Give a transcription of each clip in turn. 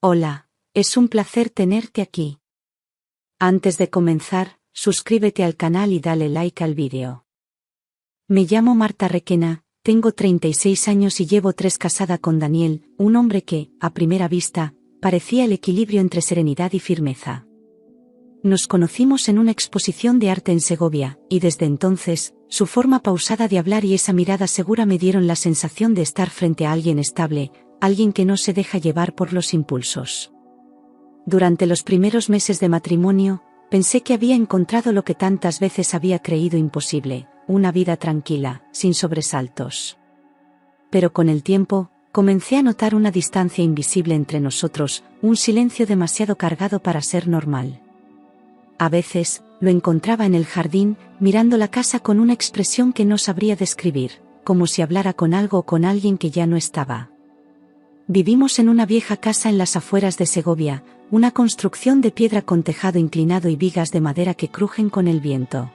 Hola, es un placer tenerte aquí. Antes de comenzar, suscríbete al canal y dale like al vídeo. Me llamo Marta Requena, tengo 36 años y llevo 3 casada con Daniel, un hombre que, a primera vista, parecía el equilibrio entre serenidad y firmeza. Nos conocimos en una exposición de arte en Segovia, y desde entonces, su forma pausada de hablar y esa mirada segura me dieron la sensación de estar frente a alguien estable, alguien que no se deja llevar por los impulsos. Durante los primeros meses de matrimonio, pensé que había encontrado lo que tantas veces había creído imposible, una vida tranquila, sin sobresaltos. Pero con el tiempo, comencé a notar una distancia invisible entre nosotros, un silencio demasiado cargado para ser normal. A veces, lo encontraba en el jardín, mirando la casa con una expresión que no sabría describir, como si hablara con algo o con alguien que ya no estaba. Vivimos en una vieja casa en las afueras de Segovia, una construcción de piedra con tejado inclinado y vigas de madera que crujen con el viento.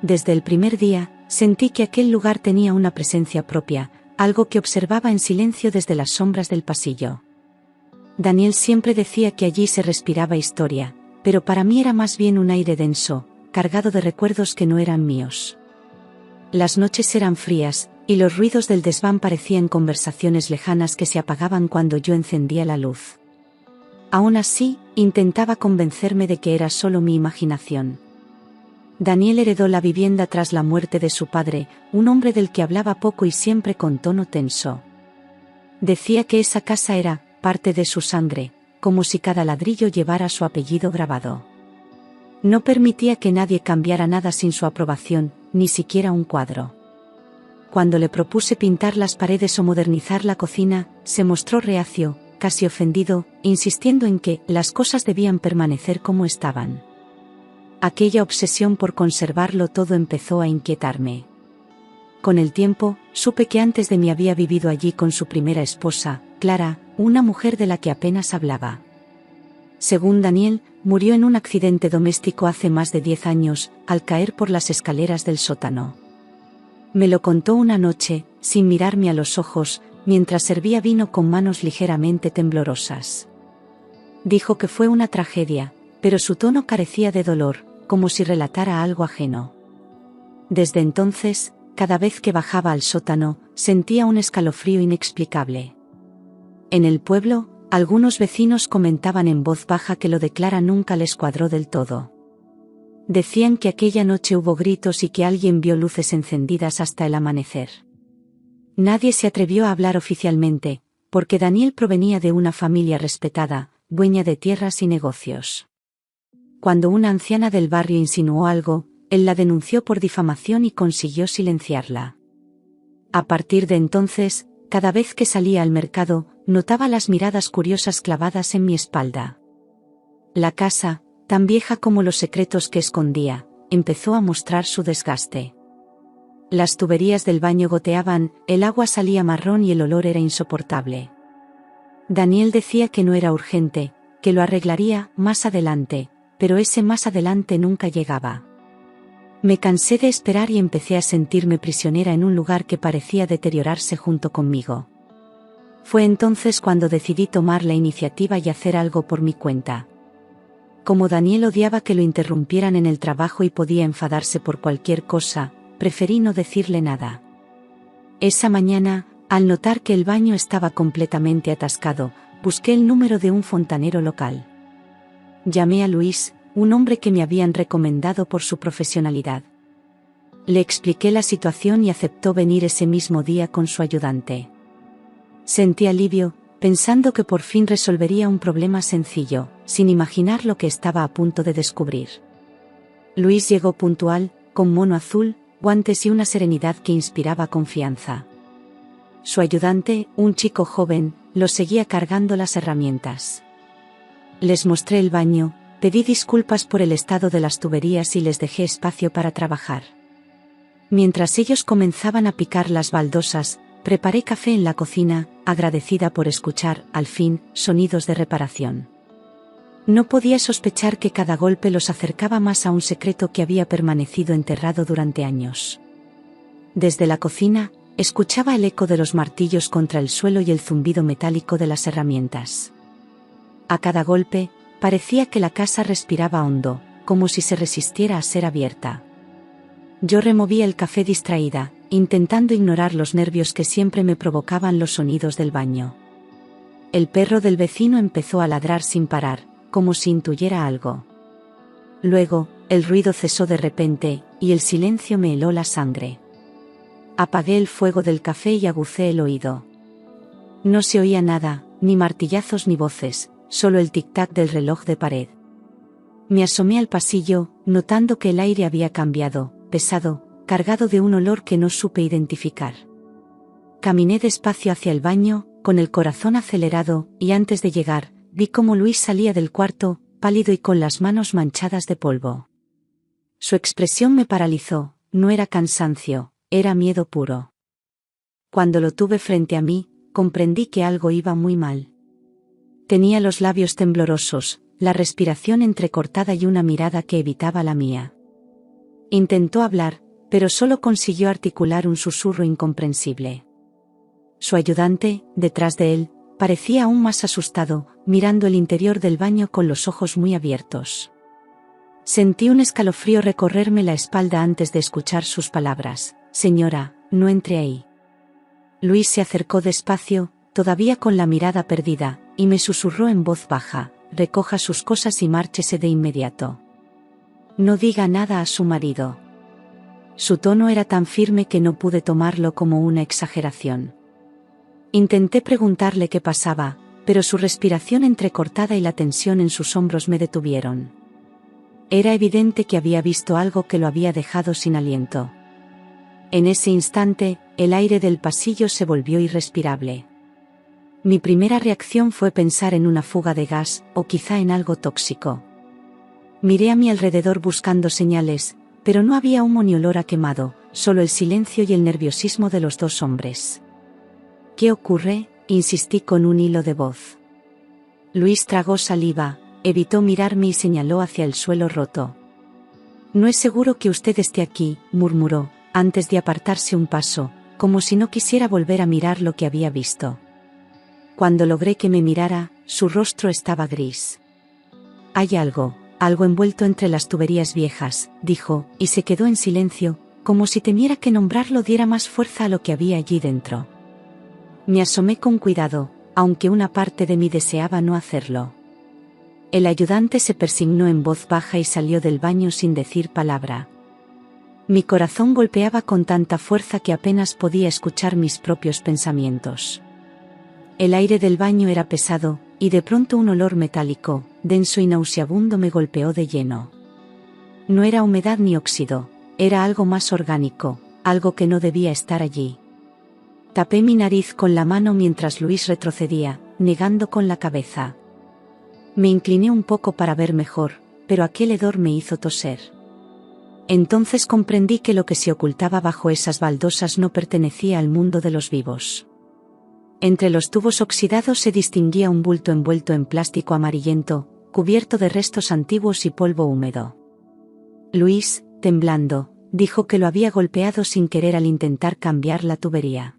Desde el primer día, sentí que aquel lugar tenía una presencia propia, algo que observaba en silencio desde las sombras del pasillo. Daniel siempre decía que allí se respiraba historia, pero para mí era más bien un aire denso, cargado de recuerdos que no eran míos. Las noches eran frías, y los ruidos del desván parecían conversaciones lejanas que se apagaban cuando yo encendía la luz. Aún así, intentaba convencerme de que era solo mi imaginación. Daniel heredó la vivienda tras la muerte de su padre, un hombre del que hablaba poco y siempre con tono tenso. Decía que esa casa era parte de su sangre, como si cada ladrillo llevara su apellido grabado. No permitía que nadie cambiara nada sin su aprobación, ni siquiera un cuadro. Cuando le propuse pintar las paredes o modernizar la cocina, se mostró reacio, casi ofendido, insistiendo en que las cosas debían permanecer como estaban. Aquella obsesión por conservarlo todo empezó a inquietarme. Con el tiempo, supe que antes de mí había vivido allí con su primera esposa, Clara, una mujer de la que apenas hablaba. Según Daniel, murió en un accidente doméstico hace más de 10 años, al caer por las escaleras del sótano. Me lo contó una noche, sin mirarme a los ojos, mientras servía vino con manos ligeramente temblorosas. Dijo que fue una tragedia, pero su tono carecía de dolor, como si relatara algo ajeno. Desde entonces, cada vez que bajaba al sótano, sentía un escalofrío inexplicable. En el pueblo, algunos vecinos comentaban en voz baja que lo de Clara nunca les cuadró del todo. Decían que aquella noche hubo gritos y que alguien vio luces encendidas hasta el amanecer. Nadie se atrevió a hablar oficialmente, porque Daniel provenía de una familia respetada, dueña de tierras y negocios. Cuando una anciana del barrio insinuó algo, él la denunció por difamación y consiguió silenciarla. A partir de entonces, cada vez que salía al mercado, notaba las miradas curiosas clavadas en mi espalda. La casa, tan vieja como los secretos que escondía, empezó a mostrar su desgaste. Las tuberías del baño goteaban, el agua salía marrón y el olor era insoportable. Daniel decía que no era urgente, que lo arreglaría más adelante, pero ese más adelante nunca llegaba. Me cansé de esperar y empecé a sentirme prisionera en un lugar que parecía deteriorarse junto conmigo. Fue entonces cuando decidí tomar la iniciativa y hacer algo por mi cuenta. Como Daniel odiaba que lo interrumpieran en el trabajo y podía enfadarse por cualquier cosa, preferí no decirle nada. Esa mañana, al notar que el baño estaba completamente atascado, busqué el número de un fontanero local. Llamé a Luis, un hombre que me habían recomendado por su profesionalidad. Le expliqué la situación y aceptó venir ese mismo día con su ayudante. Sentí alivio, pensando que por fin resolvería un problema sencillo, sin imaginar lo que estaba a punto de descubrir. Luis llegó puntual, con mono azul, guantes y una serenidad que inspiraba confianza. Su ayudante, un chico joven, lo seguía cargando las herramientas. Les mostré el baño, pedí disculpas por el estado de las tuberías y les dejé espacio para trabajar. Mientras ellos comenzaban a picar las baldosas, preparé café en la cocina, agradecida por escuchar, al fin, sonidos de reparación. No podía sospechar que cada golpe los acercaba más a un secreto que había permanecido enterrado durante años. Desde la cocina, escuchaba el eco de los martillos contra el suelo y el zumbido metálico de las herramientas. A cada golpe, parecía que la casa respiraba hondo, como si se resistiera a ser abierta. Yo removía el café distraída, intentando ignorar los nervios que siempre me provocaban los sonidos del baño. El perro del vecino empezó a ladrar sin parar, como si intuyera algo. Luego, el ruido cesó de repente, y el silencio me heló la sangre. Apagué el fuego del café y agucé el oído. No se oía nada, ni martillazos ni voces, solo el tic-tac del reloj de pared. Me asomé al pasillo, notando que el aire había cambiado, pesado, cargado de un olor que no supe identificar. Caminé despacio hacia el baño, con el corazón acelerado, y antes de llegar, vi cómo Luis salía del cuarto, pálido y con las manos manchadas de polvo. Su expresión me paralizó, no era cansancio, era miedo puro. Cuando lo tuve frente a mí, comprendí que algo iba muy mal. Tenía los labios temblorosos, la respiración entrecortada y una mirada que evitaba la mía. Intentó hablar, pero solo consiguió articular un susurro incomprensible. Su ayudante, detrás de él, parecía aún más asustado, mirando el interior del baño con los ojos muy abiertos. Sentí un escalofrío recorrerme la espalda antes de escuchar sus palabras: «Señora, no entre ahí». Luis se acercó despacio, todavía con la mirada perdida, y me susurró en voz baja: «Recoja sus cosas y márchese de inmediato. No diga nada a su marido». Su tono era tan firme que no pude tomarlo como una exageración. Intenté preguntarle qué pasaba, pero su respiración entrecortada y la tensión en sus hombros me detuvieron. Era evidente que había visto algo que lo había dejado sin aliento. En ese instante, el aire del pasillo se volvió irrespirable. Mi primera reacción fue pensar en una fuga de gas, o quizá en algo tóxico. Miré a mi alrededor buscando señales, pero no había humo ni olor a quemado, solo el silencio y el nerviosismo de los dos hombres. «¿Qué ocurre?», insistí con un hilo de voz. Luis tragó saliva, evitó mirarme y señaló hacia el suelo roto. «No es seguro que usted esté aquí», murmuró, antes de apartarse un paso, como si no quisiera volver a mirar lo que había visto. Cuando logré que me mirara, su rostro estaba gris. «Hay algo envuelto entre las tuberías viejas», dijo, y se quedó en silencio, como si temiera que nombrarlo diera más fuerza a lo que había allí dentro. Me asomé con cuidado, aunque una parte de mí deseaba no hacerlo. El ayudante se persignó en voz baja y salió del baño sin decir palabra. Mi corazón golpeaba con tanta fuerza que apenas podía escuchar mis propios pensamientos. El aire del baño era pesado, y de pronto un olor metálico, denso y nauseabundo me golpeó de lleno. No era humedad ni óxido, era algo más orgánico, algo que no debía estar allí. Tapé mi nariz con la mano mientras Luis retrocedía, negando con la cabeza. Me incliné un poco para ver mejor, pero aquel hedor me hizo toser. Entonces comprendí que lo que se ocultaba bajo esas baldosas no pertenecía al mundo de los vivos. Entre los tubos oxidados se distinguía un bulto envuelto en plástico amarillento, cubierto de restos antiguos y polvo húmedo. Luis, temblando, dijo que lo había golpeado sin querer al intentar cambiar la tubería.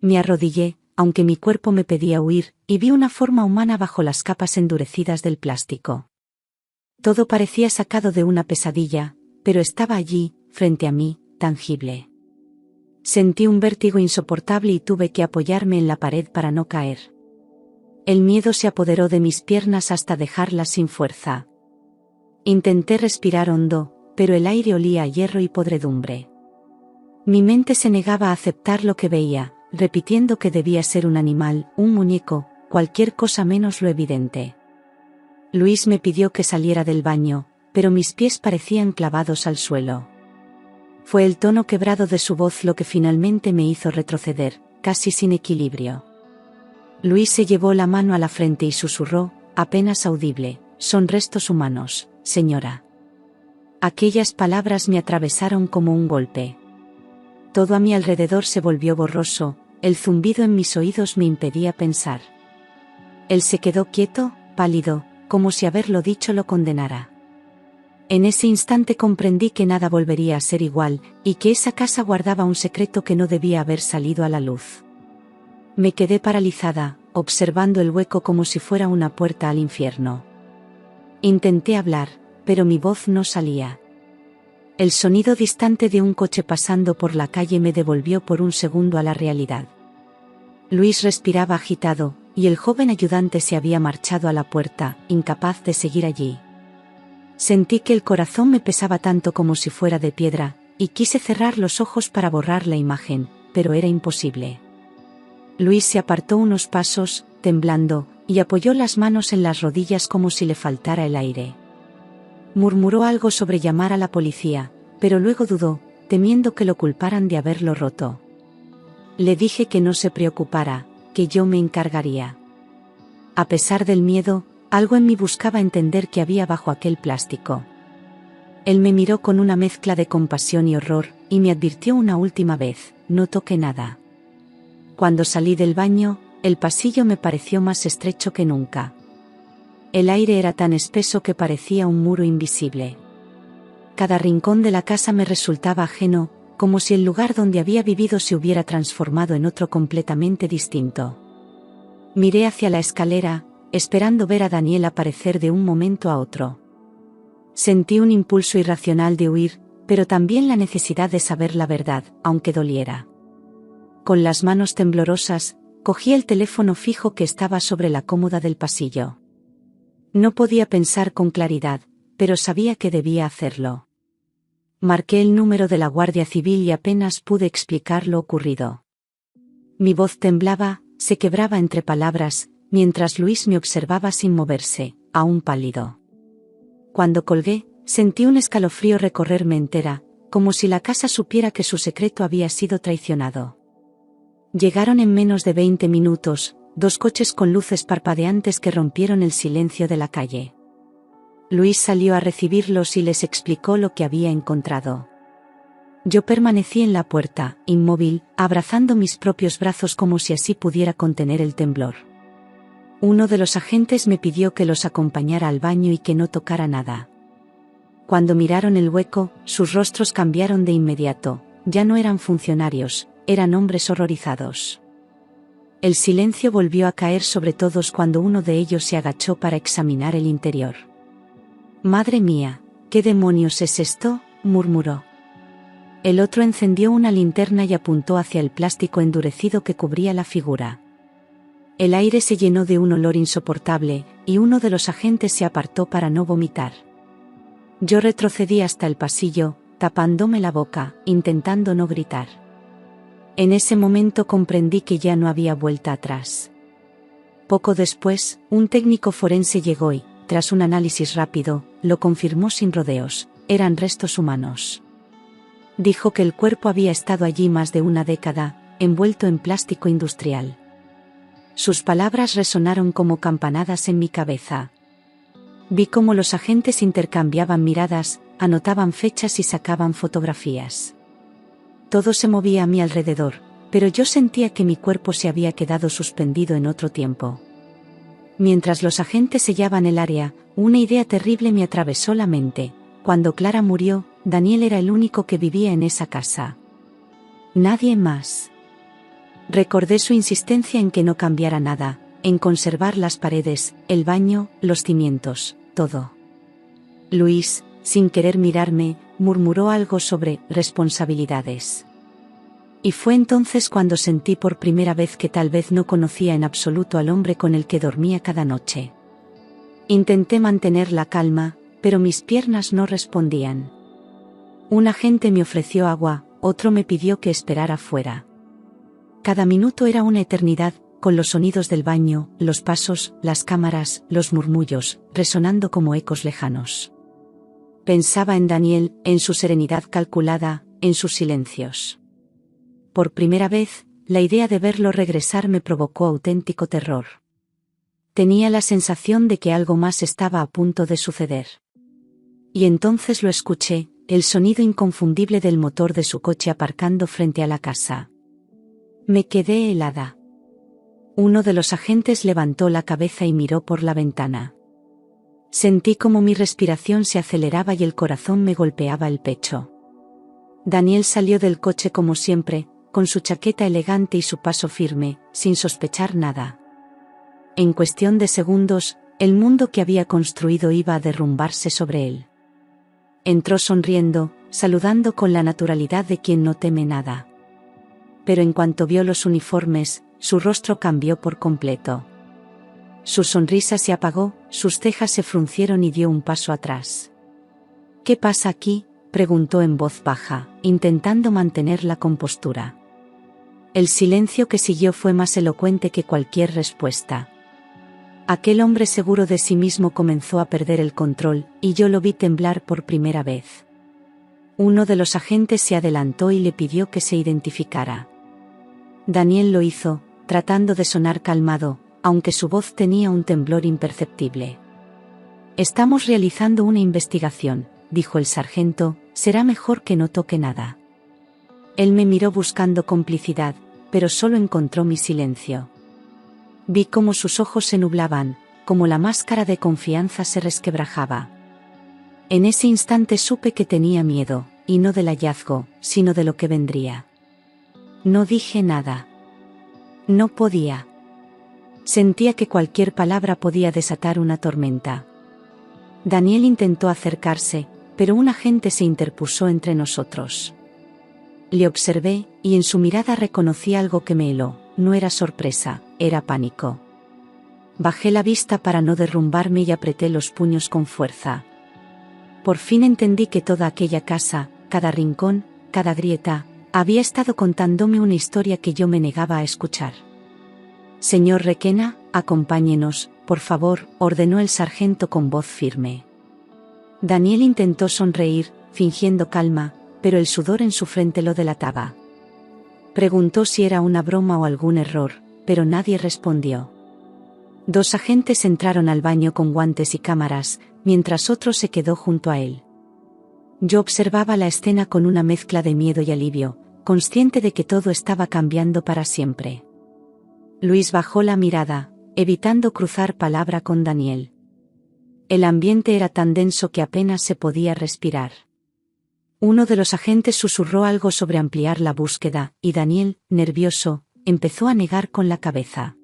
Me arrodillé, aunque mi cuerpo me pedía huir, y vi una forma humana bajo las capas endurecidas del plástico. Todo parecía sacado de una pesadilla, pero estaba allí, frente a mí, tangible. Sentí un vértigo insoportable y tuve que apoyarme en la pared para no caer. El miedo se apoderó de mis piernas hasta dejarlas sin fuerza. Intenté respirar hondo, pero el aire olía a hierro y podredumbre. Mi mente se negaba a aceptar lo que veía, repitiendo que debía ser un animal, un muñeco, cualquier cosa menos lo evidente. Luis me pidió que saliera del baño, pero mis pies parecían clavados al suelo. Fue el tono quebrado de su voz lo que finalmente me hizo retroceder, casi sin equilibrio. Luis se llevó la mano a la frente y susurró, apenas audible: «Son restos humanos, señora». Aquellas palabras me atravesaron como un golpe. Todo a mi alrededor se volvió borroso, el zumbido en mis oídos me impedía pensar. Él se quedó quieto, pálido, como si haberlo dicho lo condenara. En ese instante comprendí que nada volvería a ser igual, y que esa casa guardaba un secreto que no debía haber salido a la luz. Me quedé paralizada, observando el hueco como si fuera una puerta al infierno. Intenté hablar, pero mi voz no salía. El sonido distante de un coche pasando por la calle me devolvió por un segundo a la realidad. Luis respiraba agitado, y el joven ayudante se había marchado a la puerta, incapaz de seguir allí. Sentí que el corazón me pesaba tanto como si fuera de piedra, y quise cerrar los ojos para borrar la imagen, pero era imposible. Luis se apartó unos pasos, temblando, y apoyó las manos en las rodillas como si le faltara el aire. Murmuró algo sobre llamar a la policía, pero luego dudó, temiendo que lo culparan de haberlo roto. Le dije que no se preocupara, que yo me encargaría. A pesar del miedo, algo en mí buscaba entender qué había bajo aquel plástico. Él me miró con una mezcla de compasión y horror, y me advirtió una última vez: no toque nada. Cuando salí del baño, el pasillo me pareció más estrecho que nunca. El aire era tan espeso que parecía un muro invisible. Cada rincón de la casa me resultaba ajeno, como si el lugar donde había vivido se hubiera transformado en otro completamente distinto. Miré hacia la escalera, esperando ver a Daniel aparecer de un momento a otro. Sentí un impulso irracional de huir, pero también la necesidad de saber la verdad, aunque doliera. Con las manos temblorosas, cogí el teléfono fijo que estaba sobre la cómoda del pasillo. No podía pensar con claridad, pero sabía que debía hacerlo. Marqué el número de la Guardia Civil y apenas pude explicar lo ocurrido. Mi voz temblaba, se quebraba entre palabras, mientras Luis me observaba sin moverse, aún pálido. Cuando colgué, sentí un escalofrío recorrerme entera, como si la casa supiera que su secreto había sido traicionado. Llegaron en menos de 20 minutos, 2 coches con luces parpadeantes que rompieron el silencio de la calle. Luis salió a recibirlos y les explicó lo que había encontrado. Yo permanecí en la puerta, inmóvil, abrazando mis propios brazos como si así pudiera contener el temblor. Uno de los agentes me pidió que los acompañara al baño y que no tocara nada. Cuando miraron el hueco, sus rostros cambiaron de inmediato. Ya no eran funcionarios, eran hombres horrorizados. El silencio volvió a caer sobre todos cuando uno de ellos se agachó para examinar el interior. «Madre mía, ¿qué demonios es esto?», murmuró. El otro encendió una linterna y apuntó hacia el plástico endurecido que cubría la figura. El aire se llenó de un olor insoportable, y uno de los agentes se apartó para no vomitar. Yo retrocedí hasta el pasillo, tapándome la boca, intentando no gritar. En ese momento comprendí que ya no había vuelta atrás. Poco después, un técnico forense llegó y, tras un análisis rápido, lo confirmó sin rodeos: eran restos humanos. Dijo que el cuerpo había estado allí más de una década, envuelto en plástico industrial. Sus palabras resonaron como campanadas en mi cabeza. Vi cómo los agentes intercambiaban miradas, anotaban fechas y sacaban fotografías. Todo se movía a mi alrededor, pero yo sentía que mi cuerpo se había quedado suspendido en otro tiempo. Mientras los agentes sellaban el área, una idea terrible me atravesó la mente: cuando Clara murió, Daniel era el único que vivía en esa casa. Nadie más. Recordé su insistencia en que no cambiara nada, en conservar las paredes, el baño, los cimientos, todo. Luis, sin querer mirarme, murmuró algo sobre responsabilidades. Y fue entonces cuando sentí por primera vez que tal vez no conocía en absoluto al hombre con el que dormía cada noche. Intenté mantener la calma, pero mis piernas no respondían. Un agente me ofreció agua, otro me pidió que esperara fuera. Cada minuto era una eternidad, con los sonidos del baño, los pasos, las cámaras, los murmullos, resonando como ecos lejanos. Pensaba en Daniel, en su serenidad calculada, en sus silencios. Por primera vez, la idea de verlo regresar me provocó auténtico terror. Tenía la sensación de que algo más estaba a punto de suceder. Y entonces lo escuché, el sonido inconfundible del motor de su coche aparcando frente a la casa. Me quedé helada. Uno de los agentes levantó la cabeza y miró por la ventana. Sentí como mi respiración se aceleraba y el corazón me golpeaba el pecho. Daniel salió del coche como siempre, con su chaqueta elegante y su paso firme, sin sospechar nada. En cuestión de segundos, el mundo que había construido iba a derrumbarse sobre él. Entró sonriendo, saludando con la naturalidad de quien no teme nada. Pero en cuanto vio los uniformes, su rostro cambió por completo. Su sonrisa se apagó, sus cejas se fruncieron y dio un paso atrás. «¿Qué pasa aquí?», preguntó en voz baja, intentando mantener la compostura. El silencio que siguió fue más elocuente que cualquier respuesta. Aquel hombre seguro de sí mismo comenzó a perder el control, y yo lo vi temblar por primera vez. Uno de los agentes se adelantó y le pidió que se identificara. Daniel lo hizo, tratando de sonar calmado, aunque su voz tenía un temblor imperceptible. «Estamos realizando una investigación», dijo el sargento, «será mejor que no toque nada». Él me miró buscando complicidad, pero solo encontró mi silencio. Vi cómo sus ojos se nublaban, cómo la máscara de confianza se resquebrajaba. En ese instante supe que tenía miedo, y no del hallazgo, sino de lo que vendría. No dije nada. No podía. Sentía que cualquier palabra podía desatar una tormenta. Daniel intentó acercarse, pero un agente se interpuso entre nosotros. Le observé, y en su mirada reconocí algo que me heló. No era sorpresa, era pánico. Bajé la vista para no derrumbarme y apreté los puños con fuerza. Por fin entendí que toda aquella casa, cada rincón, cada grieta, había estado contándome una historia que yo me negaba a escuchar. «Señor Requena, acompáñenos, por favor», ordenó el sargento con voz firme. Daniel intentó sonreír, fingiendo calma, pero el sudor en su frente lo delataba. Preguntó si era una broma o algún error, pero nadie respondió. 2 agentes entraron al baño con guantes y cámaras, mientras otro se quedó junto a él. Yo observaba la escena con una mezcla de miedo y alivio, consciente de que todo estaba cambiando para siempre. Luis bajó la mirada, evitando cruzar palabra con Daniel. El ambiente era tan denso que apenas se podía respirar. Uno de los agentes susurró algo sobre ampliar la búsqueda, y Daniel, nervioso, empezó a negar con la cabeza.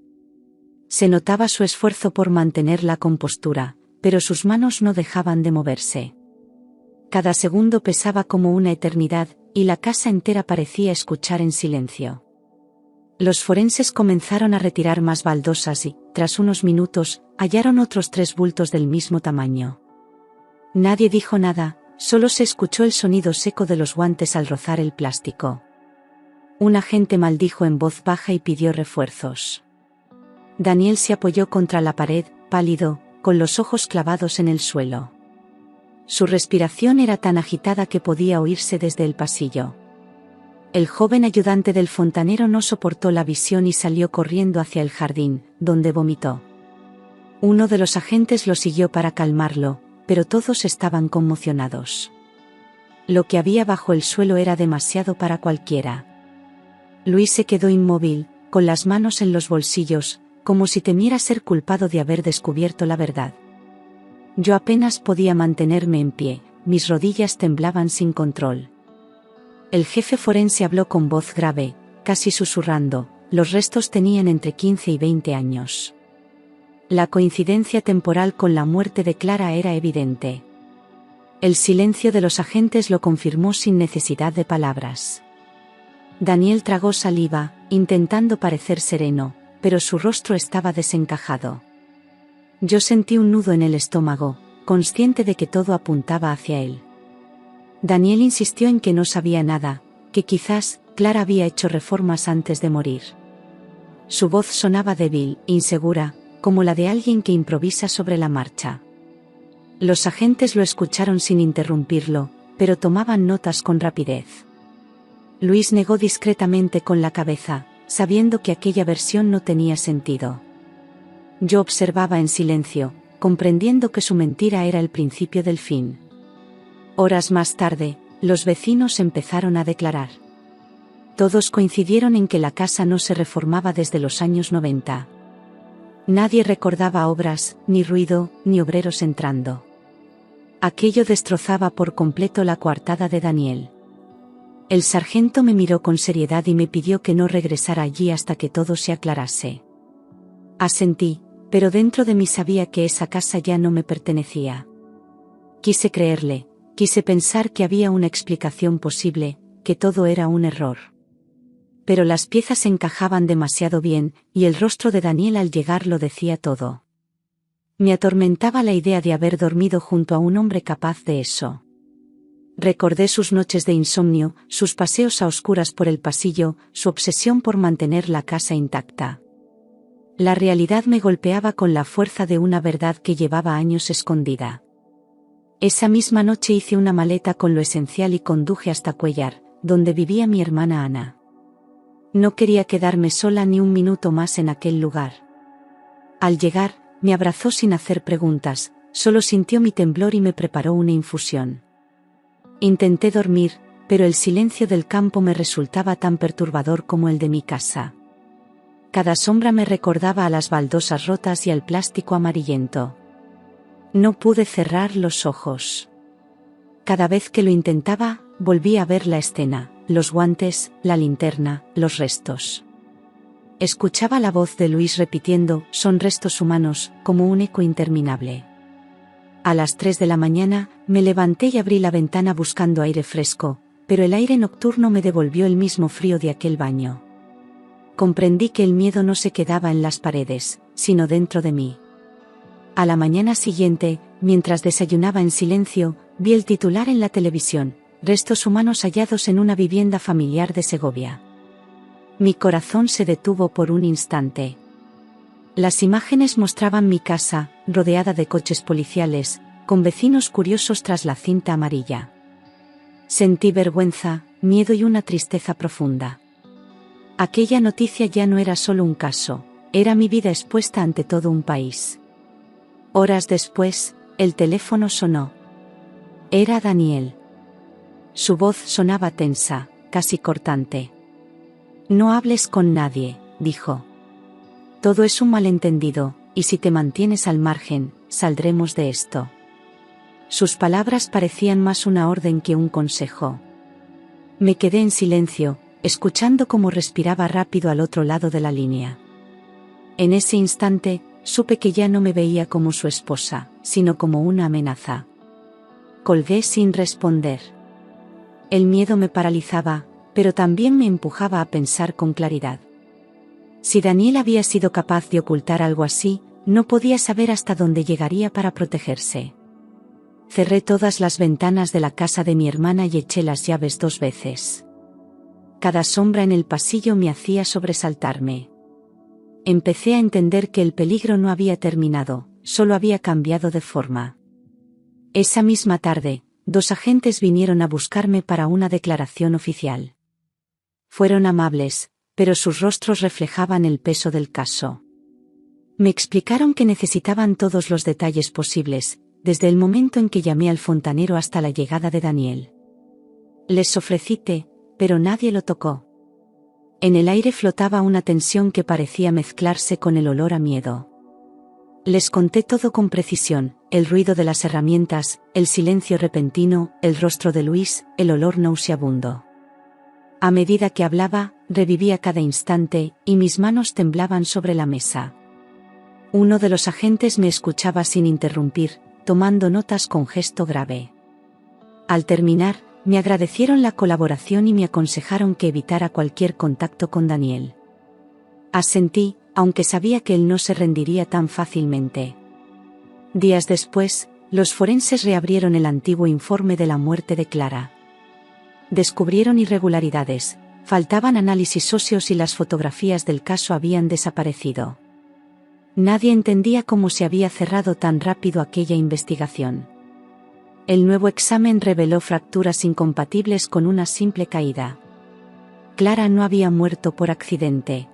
Se notaba su esfuerzo por mantener la compostura, pero sus manos no dejaban de moverse. Cada segundo pesaba como una eternidad, y la casa entera parecía escuchar en silencio. Los forenses comenzaron a retirar más baldosas y, tras unos minutos, hallaron otros 3 bultos del mismo tamaño. Nadie dijo nada. Solo se escuchó el sonido seco de los guantes al rozar el plástico. Un agente maldijo en voz baja y pidió refuerzos. Daniel se apoyó contra la pared, pálido, con los ojos clavados en el suelo. Su respiración era tan agitada que podía oírse desde el pasillo. El joven ayudante del fontanero no soportó la visión y salió corriendo hacia el jardín, donde vomitó. Uno de los agentes lo siguió para calmarlo, pero todos estaban conmocionados. Lo que había bajo el suelo era demasiado para cualquiera. Luis se quedó inmóvil, con las manos en los bolsillos, como si temiera ser culpado de haber descubierto la verdad. Yo apenas podía mantenerme en pie, mis rodillas temblaban sin control. El jefe forense habló con voz grave, casi susurrando, los restos tenían entre 15 y 20 años. La coincidencia temporal con la muerte de Clara era evidente. El silencio de los agentes lo confirmó sin necesidad de palabras. Daniel tragó saliva, intentando parecer sereno, pero su rostro estaba desencajado. Yo sentí un nudo en el estómago, consciente de que todo apuntaba hacia él. Daniel insistió en que no sabía nada, que quizás Clara había hecho reformas antes de morir. Su voz sonaba débil, insegura, como la de alguien que improvisa sobre la marcha. Los agentes lo escucharon sin interrumpirlo, pero tomaban notas con rapidez. Luis negó discretamente con la cabeza, sabiendo que aquella versión no tenía sentido. Yo observaba en silencio, comprendiendo que su mentira era el principio del fin. Horas más tarde, los vecinos empezaron a declarar. Todos coincidieron en que la casa no se reformaba desde los años 90. Nadie recordaba obras, ni ruido, ni obreros entrando. Aquello destrozaba por completo la coartada de Daniel. El sargento me miró con seriedad y me pidió que no regresara allí hasta que todo se aclarase. Asentí, Pero dentro de mí sabía que esa casa ya no me pertenecía. Quise creerle, quise pensar que había una explicación posible, que todo era un error. Pero las piezas encajaban demasiado bien, y el rostro de Daniel al llegar lo decía todo. Me atormentaba la idea de haber dormido junto a un hombre capaz de eso. Recordé sus noches de insomnio, sus paseos a oscuras por el pasillo, su obsesión por mantener la casa intacta. La realidad me golpeaba con la fuerza de una verdad que llevaba años escondida. Esa misma noche hice una maleta con lo esencial y conduje hasta Cuellar, donde vivía mi hermana Ana. No quería quedarme sola ni un minuto más en aquel lugar. Al llegar, me abrazó sin hacer preguntas, solo sintió mi temblor y me preparó una infusión. Intenté dormir, pero el silencio del campo me resultaba tan perturbador como el de mi casa. Cada sombra me recordaba a las baldosas rotas y al plástico amarillento. No pude cerrar los ojos. Cada vez que lo intentaba, volví a ver la escena, los guantes, la linterna, los restos. Escuchaba la voz de Luis repitiendo, son restos humanos, como un eco interminable. A las 3 de la mañana, me levanté y abrí la ventana buscando aire fresco, pero el aire nocturno me devolvió el mismo frío de aquel baño. Comprendí que el miedo no se quedaba en las paredes, sino dentro de mí. A la mañana siguiente, mientras desayunaba en silencio, vi el titular en la televisión, restos humanos hallados en una vivienda familiar de Segovia. Mi corazón se detuvo por un instante. Las imágenes mostraban mi casa, rodeada de coches policiales, con vecinos curiosos tras la cinta amarilla. Sentí vergüenza, miedo y una tristeza profunda. Aquella noticia ya no era solo un caso, era mi vida expuesta ante todo un país. Horas después, el teléfono sonó. Era Daniel. Su voz sonaba tensa, casi cortante. No hables con nadie, dijo. Todo es un malentendido, y si te mantienes al margen, saldremos de esto. Sus palabras parecían más una orden que un consejo. Me quedé en silencio, escuchando cómo respiraba rápido al otro lado de la línea. En ese instante, supe que ya no me veía como su esposa, sino como una amenaza. Colgué sin responder. El miedo me paralizaba, pero también me empujaba a pensar con claridad. Si Daniel había sido capaz de ocultar algo así, no podía saber hasta dónde llegaría para protegerse. Cerré todas las ventanas de la casa de mi hermana y eché las llaves 2 veces. Cada sombra en el pasillo me hacía sobresaltarme. Empecé a entender que el peligro no había terminado, solo había cambiado de forma. Esa misma tarde, 2 agentes vinieron a buscarme para una declaración oficial. Fueron amables, pero sus rostros reflejaban el peso del caso. Me explicaron que necesitaban todos los detalles posibles, desde el momento en que llamé al fontanero hasta la llegada de Daniel. Les ofrecí té, pero nadie lo tocó. En el aire flotaba una tensión que parecía mezclarse con el olor a miedo. Les conté todo con precisión, el ruido de las herramientas, el silencio repentino, el rostro de Luis, el olor nauseabundo. A medida que hablaba, revivía cada instante, y mis manos temblaban sobre la mesa. Uno de los agentes me escuchaba sin interrumpir, tomando notas con gesto grave. Al terminar, me agradecieron la colaboración y me aconsejaron que evitara cualquier contacto con Daniel. Asentí, aunque sabía que él no se rendiría tan fácilmente. Días después, los forenses reabrieron el antiguo informe de la muerte de Clara. Descubrieron irregularidades, faltaban análisis óseos y las fotografías del caso habían desaparecido. Nadie entendía cómo se había cerrado tan rápido aquella investigación. El nuevo examen reveló fracturas incompatibles con una simple caída. Clara no había muerto por accidente.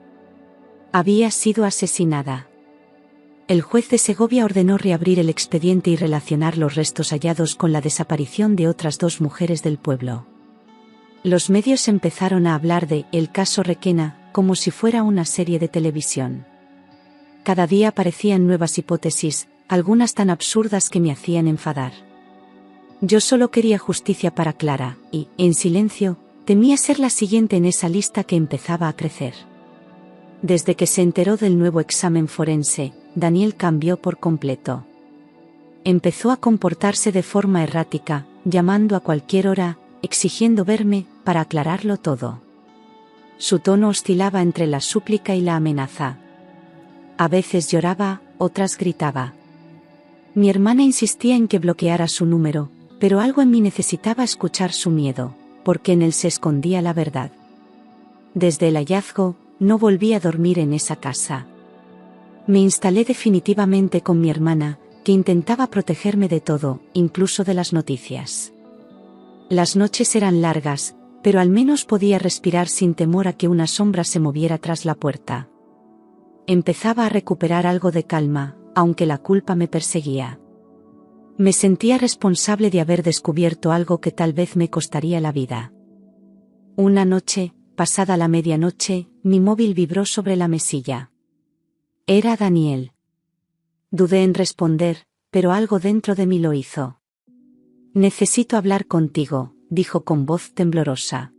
Había sido asesinada. El juez de Segovia ordenó reabrir el expediente y relacionar los restos hallados con la desaparición de otras 2 mujeres del pueblo. Los medios empezaron a hablar de el caso Requena, como si fuera una serie de televisión. Cada día aparecían nuevas hipótesis, algunas tan absurdas que me hacían enfadar. Yo solo quería justicia para Clara, y, en silencio, temía ser la siguiente en esa lista que empezaba a crecer. Desde que se enteró del nuevo examen forense, Daniel cambió por completo. Empezó a comportarse de forma errática, llamando a cualquier hora, exigiendo verme, para aclararlo todo. Su tono oscilaba entre la súplica y la amenaza. A veces lloraba, otras gritaba. Mi hermana insistía en que bloqueara su número, pero algo en mí necesitaba escuchar su miedo, porque en él se escondía la verdad. Desde el hallazgo, no volví a dormir en esa casa. Me instalé definitivamente con mi hermana, que intentaba protegerme de todo, incluso de las noticias. Las noches eran largas, pero al menos podía respirar sin temor a que una sombra se moviera tras la puerta. Empezaba a recuperar algo de calma, aunque la culpa me perseguía. Me sentía responsable de haber descubierto algo que tal vez me costaría la vida. Una noche, pasada la medianoche, mi móvil vibró sobre la mesilla. Era Daniel. Dudé en responder, pero algo dentro de mí lo hizo. Necesito hablar contigo, dijo con voz temblorosa.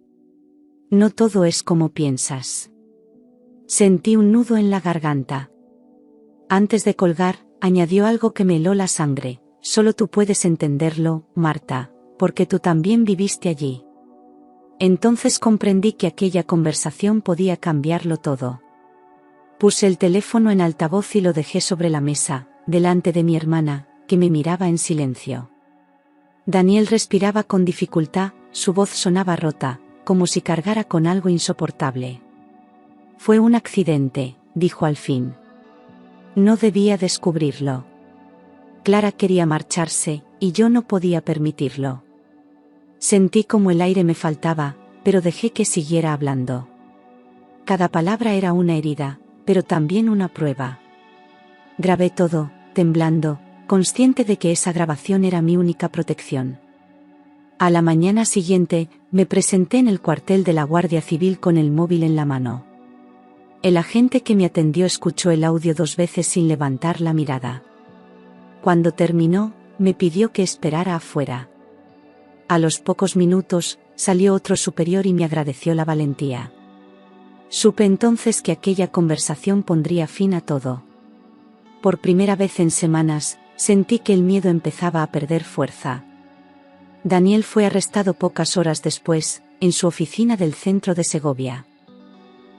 No todo es como piensas. Sentí un nudo en la garganta. Antes de colgar, añadió algo que me heló la sangre. Solo tú puedes entenderlo, Marta, porque tú también viviste allí. Entonces comprendí que aquella conversación podía cambiarlo todo. Puse el teléfono en altavoz y lo dejé sobre la mesa, delante de mi hermana, que me miraba en silencio. Daniel respiraba con dificultad, su voz sonaba rota, como si cargara con algo insoportable. Fue un accidente, dijo al fin. No debía descubrirlo. Clara quería marcharse, y yo no podía permitirlo. Sentí como el aire me faltaba, pero dejé que siguiera hablando. Cada palabra era una herida, pero también una prueba. Grabé todo, temblando, consciente de que esa grabación era mi única protección. A la mañana siguiente, me presenté en el cuartel de la Guardia Civil con el móvil en la mano. El agente que me atendió escuchó el audio 2 veces sin levantar la mirada. Cuando terminó, me pidió que esperara afuera. A los pocos minutos, salió otro superior y me agradeció la valentía. Supe entonces que aquella conversación pondría fin a todo. Por primera vez en semanas, sentí que el miedo empezaba a perder fuerza. Daniel fue arrestado pocas horas después, en su oficina del centro de Segovia.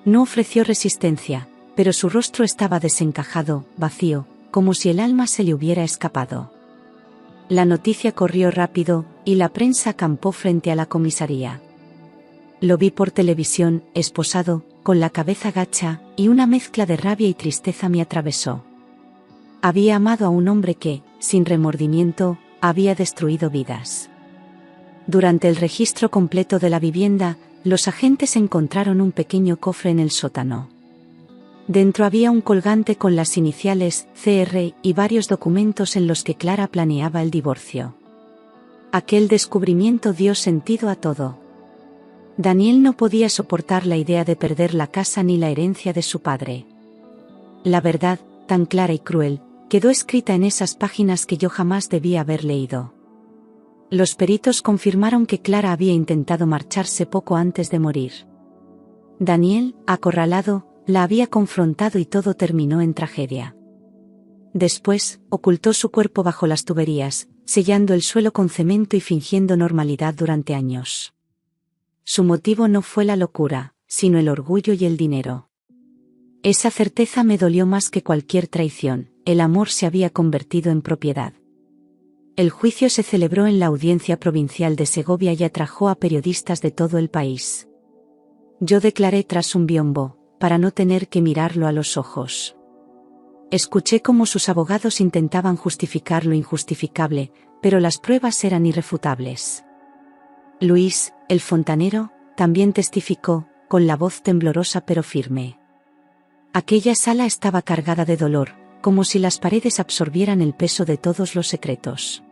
No ofreció resistencia, pero su rostro estaba desencajado, vacío, como si el alma se le hubiera escapado. La noticia corrió rápido, y la prensa acampó frente a la comisaría. Lo vi por televisión, esposado, con la cabeza gacha, y una mezcla de rabia y tristeza me atravesó. Había amado a un hombre que, sin remordimiento, había destruido vidas. Durante el registro completo de la vivienda, los agentes encontraron un pequeño cofre en el sótano. Dentro había un colgante con las iniciales CR y varios documentos en los que Clara planeaba el divorcio. Aquel descubrimiento dio sentido a todo. Daniel no podía soportar la idea de perder la casa ni la herencia de su padre. La verdad, tan clara y cruel, quedó escrita en esas páginas que yo jamás debía haber leído. Los peritos confirmaron que Clara había intentado marcharse poco antes de morir. Daniel, acorralado, la había confrontado y todo terminó en tragedia. Después, ocultó su cuerpo bajo las tuberías, sellando el suelo con cemento y fingiendo normalidad durante años. Su motivo no fue la locura, sino el orgullo y el dinero. Esa certeza me dolió más que cualquier traición, el amor se había convertido en propiedad. El juicio se celebró en la Audiencia Provincial de Segovia y atrajo a periodistas de todo el país. Yo declaré tras un biombo, para no tener que mirarlo a los ojos. Escuché cómo sus abogados intentaban justificar lo injustificable, pero las pruebas eran irrefutables. Luis, el fontanero, también testificó, con la voz temblorosa pero firme. Aquella sala estaba cargada de dolor, como si las paredes absorbieran el peso de todos los secretos.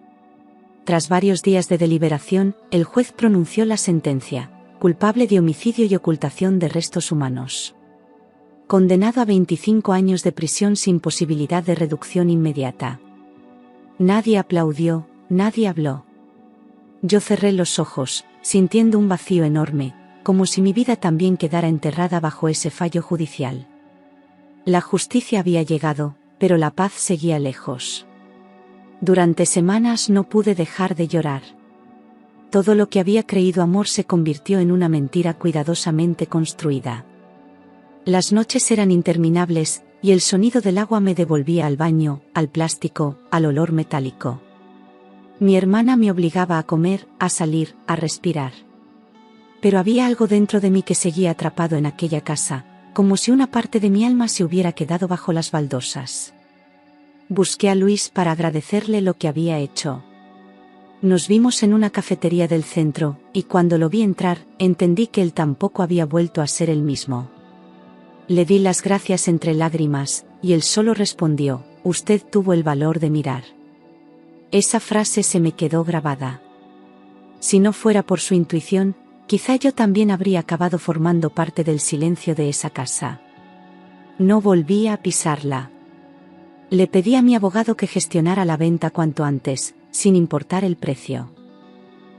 Tras varios días de deliberación, el juez pronunció la sentencia, culpable de homicidio y ocultación de restos humanos. Condenado a 25 años de prisión sin posibilidad de reducción inmediata. Nadie aplaudió, nadie habló. Yo cerré los ojos, sintiendo un vacío enorme, como si mi vida también quedara enterrada bajo ese fallo judicial. La justicia había llegado, pero la paz seguía lejos. Durante semanas no pude dejar de llorar. Todo lo que había creído amor se convirtió en una mentira cuidadosamente construida. Las noches eran interminables, y el sonido del agua me devolvía al baño, al plástico, al olor metálico. Mi hermana me obligaba a comer, a salir, a respirar. Pero había algo dentro de mí que seguía atrapado en aquella casa, como si una parte de mi alma se hubiera quedado bajo las baldosas. Busqué a Luis para agradecerle lo que había hecho. Nos vimos en una cafetería del centro, y cuando lo vi entrar, entendí que él tampoco había vuelto a ser el mismo. Le di las gracias entre lágrimas, y él solo respondió: «Usted tuvo el valor de mirar». Esa frase se me quedó grabada. Si no fuera por su intuición, quizá yo también habría acabado formando parte del silencio de esa casa. No volví a pisarla. Le pedí a mi abogado que gestionara la venta cuanto antes, sin importar el precio.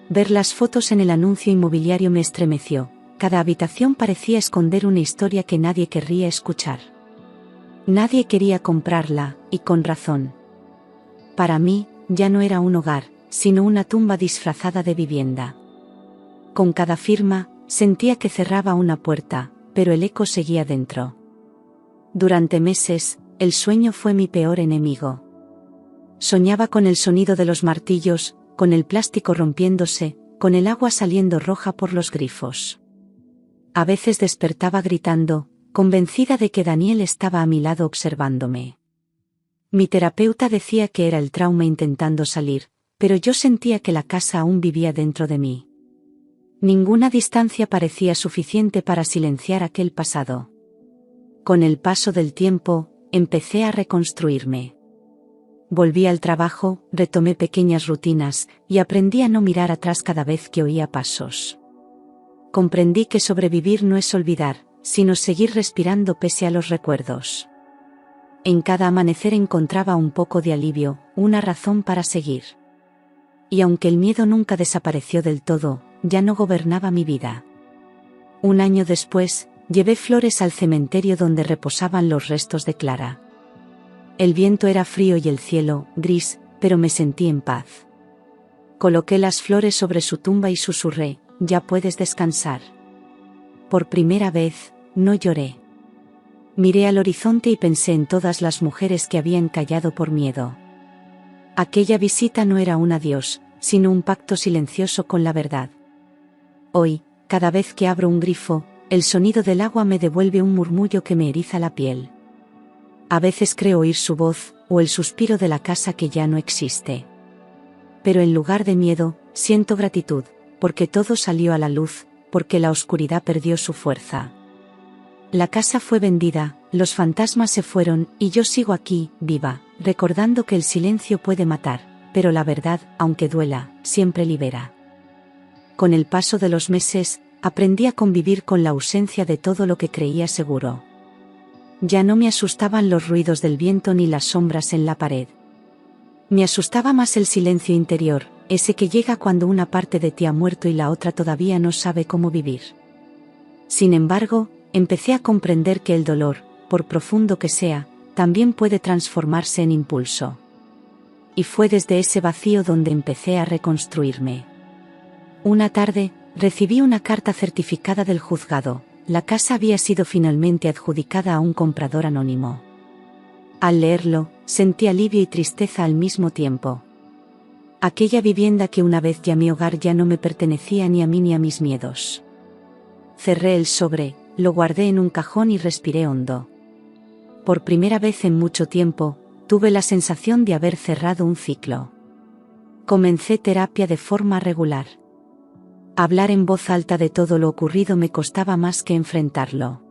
Ver las fotos en el anuncio inmobiliario me estremeció. Cada habitación parecía esconder una historia que nadie querría escuchar. Nadie quería comprarla, y con razón. Para mí, ya no era un hogar, sino una tumba disfrazada de vivienda. Con cada firma, sentía que cerraba una puerta, pero el eco seguía dentro. Durante meses, el sueño fue mi peor enemigo. Soñaba con el sonido de los martillos, con el plástico rompiéndose, con el agua saliendo roja por los grifos. A veces despertaba gritando, convencida de que Daniel estaba a mi lado observándome. Mi terapeuta decía que era el trauma intentando salir, pero yo sentía que la casa aún vivía dentro de mí. Ninguna distancia parecía suficiente para silenciar aquel pasado. Con el paso del tiempo, empecé a reconstruirme. Volví al trabajo, retomé pequeñas rutinas, y aprendí a no mirar atrás cada vez que oía pasos. Comprendí que sobrevivir no es olvidar, sino seguir respirando pese a los recuerdos. En cada amanecer encontraba un poco de alivio, una razón para seguir. Y aunque el miedo nunca desapareció del todo, ya no gobernaba mi vida. Un año después, llevé flores al cementerio donde reposaban los restos de Clara. El viento era frío y el cielo, gris, pero me sentí en paz. Coloqué las flores sobre su tumba y susurré: «Ya puedes descansar». Por primera vez, no lloré. Miré al horizonte y pensé en todas las mujeres que habían callado por miedo. Aquella visita no era un adiós, sino un pacto silencioso con la verdad. Hoy, cada vez que abro un grifo, el sonido del agua me devuelve un murmullo que me eriza la piel. A veces creo oír su voz, o el suspiro de la casa que ya no existe. Pero en lugar de miedo, siento gratitud, porque todo salió a la luz, porque la oscuridad perdió su fuerza. La casa fue vendida, los fantasmas se fueron, y yo sigo aquí, viva, recordando que el silencio puede matar, pero la verdad, aunque duela, siempre libera. Con el paso de los meses, aprendí a convivir con la ausencia de todo lo que creía seguro. Ya no me asustaban los ruidos del viento ni las sombras en la pared. Me asustaba más el silencio interior, ese que llega cuando una parte de ti ha muerto y la otra todavía no sabe cómo vivir. Sin embargo, empecé a comprender que el dolor, por profundo que sea, también puede transformarse en impulso. Y fue desde ese vacío donde empecé a reconstruirme. Una tarde, recibí una carta certificada del juzgado. La casa había sido finalmente adjudicada a un comprador anónimo. Al leerlo, sentí alivio y tristeza al mismo tiempo. Aquella vivienda que una vez llamé hogar ya no me pertenecía ni a mí ni a mis miedos. Cerré el sobre, lo guardé en un cajón y respiré hondo. Por primera vez en mucho tiempo, tuve la sensación de haber cerrado un ciclo. Comencé terapia de forma regular. Hablar en voz alta de todo lo ocurrido me costaba más que enfrentarlo.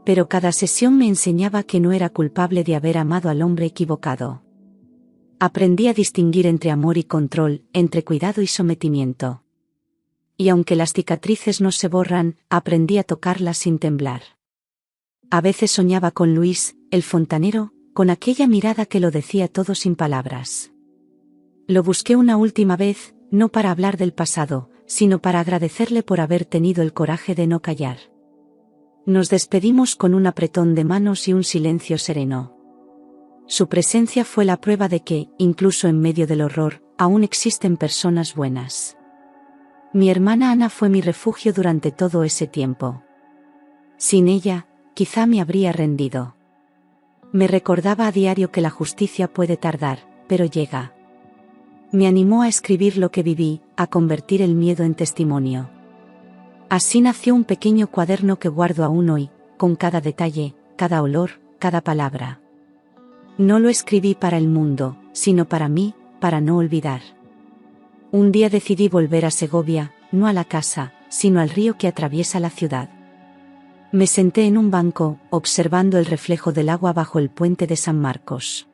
Pero cada sesión me enseñaba que no era culpable de haber amado al hombre equivocado. Aprendí a distinguir entre amor y control, entre cuidado y sometimiento. Y aunque las cicatrices no se borran, aprendí a tocarlas sin temblar. A veces soñaba con Luis, el fontanero, con aquella mirada que lo decía todo sin palabras. Lo busqué una última vez, no para hablar del pasado, sino para agradecerle por haber tenido el coraje de no callar. Nos despedimos con un apretón de manos y un silencio sereno. Su presencia fue la prueba de que, incluso en medio del horror, aún existen personas buenas. Mi hermana Ana fue mi refugio durante todo ese tiempo. Sin ella, quizá me habría rendido. Me recordaba a diario que la justicia puede tardar, pero llega. Me animó a escribir lo que viví, a convertir el miedo en testimonio. Así nació un pequeño cuaderno que guardo aún hoy, con cada detalle, cada olor, cada palabra. No lo escribí para el mundo, sino para mí, para no olvidar. Un día decidí volver a Segovia, no a la casa, sino al río que atraviesa la ciudad. Me senté en un banco, observando el reflejo del agua bajo el puente de San Marcos.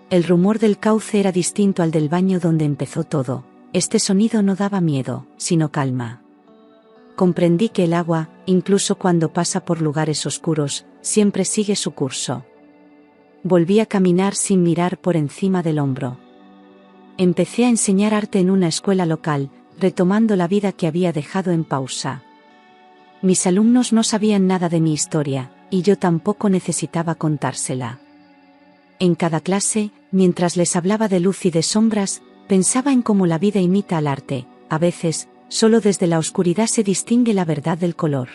El rumor del cauce era distinto al del baño donde empezó todo. Este sonido no daba miedo, sino calma. Comprendí que el agua, incluso cuando pasa por lugares oscuros, siempre sigue su curso. Volví a caminar sin mirar por encima del hombro. Empecé a enseñar arte en una escuela local, retomando la vida que había dejado en pausa. Mis alumnos no sabían nada de mi historia, y yo tampoco necesitaba contársela. En cada clase, mientras les hablaba de luz y de sombras, pensaba en cómo la vida imita al arte. A veces, solo desde la oscuridad se distingue la verdad del color.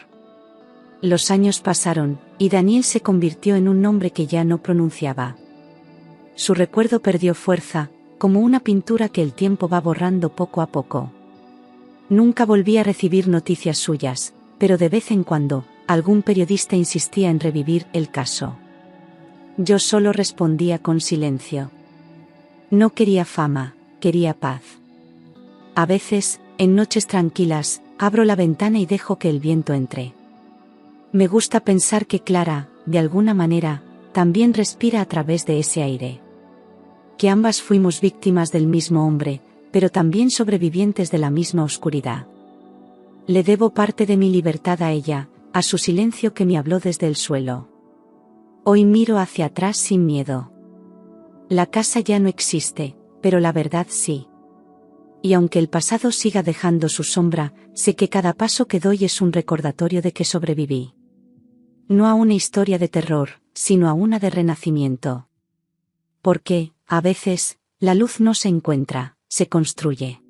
Los años pasaron, y Daniel se convirtió en un nombre que ya no pronunciaba. Su recuerdo perdió fuerza, como una pintura que el tiempo va borrando poco a poco. Nunca volví a recibir noticias suyas, pero de vez en cuando, algún periodista insistía en revivir el caso. Yo solo respondía con silencio. No quería fama, quería paz. A veces, en noches tranquilas, abro la ventana y dejo que el viento entre. Me gusta pensar que Clara, de alguna manera, también respira a través de ese aire. Que ambas fuimos víctimas del mismo hombre, pero también sobrevivientes de la misma oscuridad. Le debo parte de mi libertad a ella, a su silencio que me habló desde el suelo. Hoy miro hacia atrás sin miedo. La casa ya no existe, pero la verdad sí. Y aunque el pasado siga dejando su sombra, sé que cada paso que doy es un recordatorio de que sobreviví. No a una historia de terror, sino a una de renacimiento. Porque, a veces, la luz no se encuentra, se construye.